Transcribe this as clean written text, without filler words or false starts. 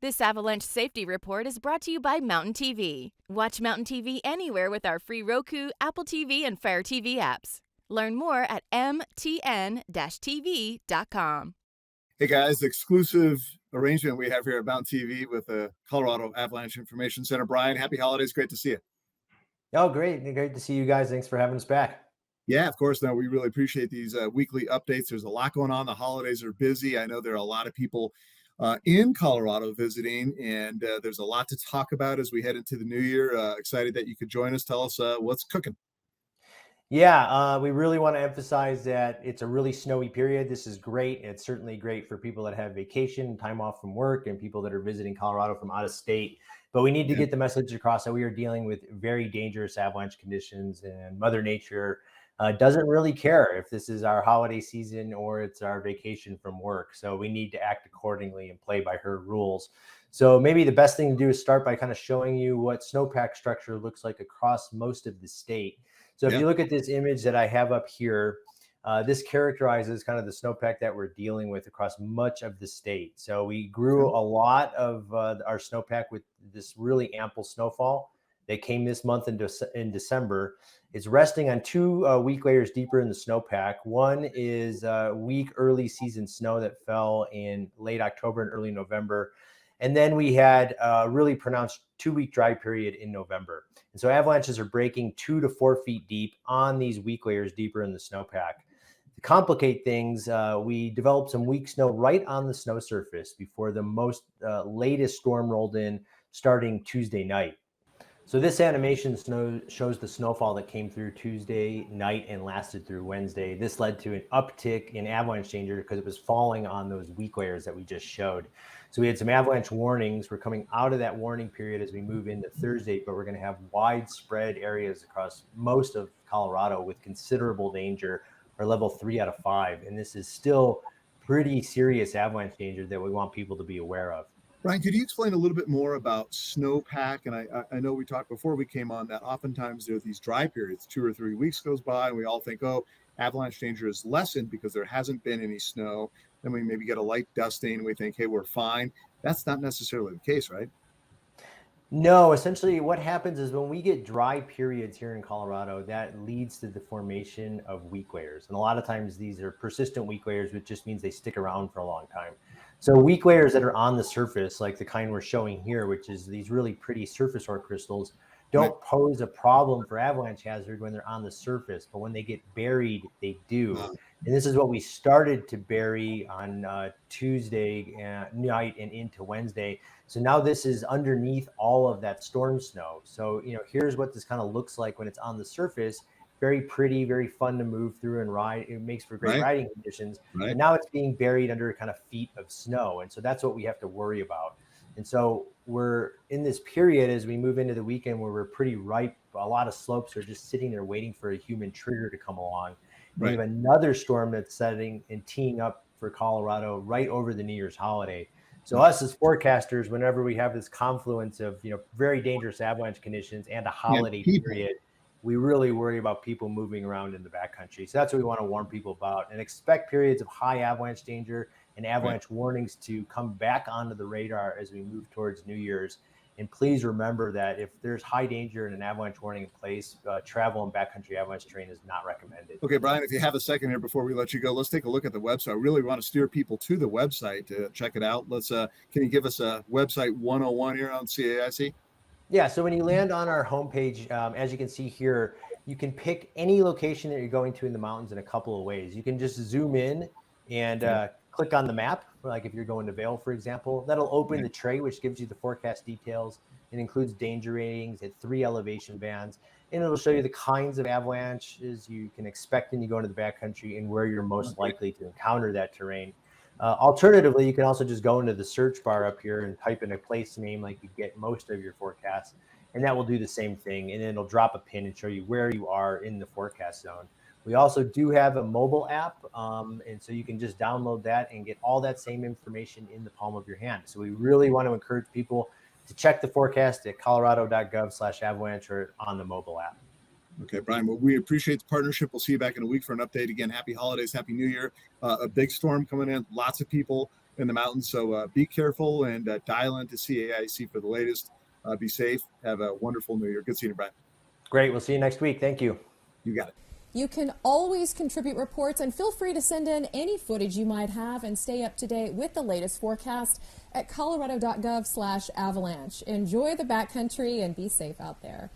This Avalanche Safety Report is brought to you by Mountain TV. Watch Mountain TV anywhere with our free Roku, Apple TV, and Fire TV apps. Learn more at mtn-tv.com. Hey guys, exclusive arrangement we have here at Mountain TV with the Colorado Avalanche Information Center. Brian, happy holidays. Great to see you. Oh, great. Great to see you guys. Thanks for having us back. Yeah, of course. No, we really appreciate these weekly updates. There's a lot going on. The holidays are busy. I know there are a lot of people in Colorado visiting, and there's a lot to talk about as we head into the new year. Excited that you could join us. Tell us what's cooking. Yeah, we really want to emphasize that it's a really snowy period. This is great. It's certainly great for people that have vacation, time off from work, and people that are visiting Colorado from out of state. But we need to get the message across that we are dealing with very dangerous avalanche conditions, and Mother Nature doesn't really care if this is our holiday season or it's our vacation from work. So we need to act accordingly and play by her rules. So maybe the best thing to do is start by kind of showing you what snowpack structure looks like across most of the state. So if you look at this image that I have up here, this characterizes kind of the snowpack that we're dealing with across much of the state. So we grew a lot of our snowpack with this really ample snowfall that came this month in December. It's resting on two weak layers deeper in the snowpack. One is weak early season snow that fell in late October and early November. And then we had a really pronounced 2-week dry period in November. And so avalanches are breaking 2 to 4 feet deep on these weak layers deeper in the snowpack. To complicate things, we developed some weak snow right on the snow surface before the most latest storm rolled in starting Tuesday night. So this animation shows the snowfall that came through Tuesday night and lasted through Wednesday. This led to an uptick in avalanche danger because it was falling on those weak layers that we just showed. So we had some avalanche warnings. We're coming out of that warning period as we move into Thursday, but we're going to have widespread areas across most of Colorado with considerable danger, or level 3 out of 5. And this is still pretty serious avalanche danger that we want people to be aware of. Brian, could you explain a little bit more about snowpack? And I know we talked before we came on that oftentimes there are these dry periods, 2 or 3 weeks goes by, and we all think, oh, avalanche danger is lessened because there hasn't been any snow. Then we maybe get a light dusting and we think, hey, we're fine. That's not necessarily the case, right? No, essentially what happens is when we get dry periods here in Colorado, that leads to the formation of weak layers. And a lot of times these are persistent weak layers, which just means they stick around for a long time. So weak layers that are on the surface, like the kind we're showing here, which is these really pretty surface ore crystals, don't pose a problem for avalanche hazard when they're on the surface, but when they get buried, they do. And this is what we started to bury on Tuesday night and into Wednesday. So now this is underneath all of that storm snow. So, here's what this kind of looks like when it's on the surface. Very pretty, very fun to move through and ride. It makes for great riding conditions. And now it's being buried under kind of feet of snow. And so that's what we have to worry about. And so we're in this period as we move into the weekend where we're pretty ripe. A lot of slopes are just sitting there waiting for a human trigger to come along. We have another storm that's setting and teeing up for Colorado right over the New Year's holiday. So us as forecasters, whenever we have this confluence of, very dangerous avalanche conditions and a holiday period, we really worry about people moving around in the backcountry. So that's what we want to warn people about, and expect periods of high avalanche danger and avalanche warnings to come back onto the radar as we move towards New Year's. And please remember that if there's high danger and an avalanche warning in place, travel in backcountry avalanche terrain is not recommended. Okay, Brian, if you have a second here before we let you go, let's take a look at the website. I really want to steer people to the website to check it out. Can you give us a website 101 here on CAIC? Yeah, so when you land on our homepage, as you can see here, you can pick any location that you're going to in the mountains in a couple of ways. You can just zoom in and click on the map, like if you're going to Vail, for example. That'll open the tray, which gives you the forecast details. It includes danger ratings at 3 elevation bands, and it'll show you the kinds of avalanches you can expect when you go into the backcountry and where you're most likely to encounter that terrain. Alternatively, you can also just go into the search bar up here and type in a place name like you get most of your forecasts, and that will do the same thing. And then it'll drop a pin and show you where you are in the forecast zone. We also do have a mobile app, and so you can just download that and get all that same information in the palm of your hand. So we really want to encourage people to check the forecast at colorado.gov/avalanche or on the mobile app. Okay, Brian, well, we appreciate the partnership. We'll see you back in a week for an update. Again, happy holidays, happy new year. A big storm coming in, lots of people in the mountains. So be careful and dial into CAIC for the latest. Be safe. Have a wonderful New Year. Good seeing you, Brian. Great. We'll see you next week. Thank you. You got it. You can always contribute reports, and feel free to send in any footage you might have and stay up to date with the latest forecast at colorado.gov/avalanche. Enjoy the backcountry and be safe out there.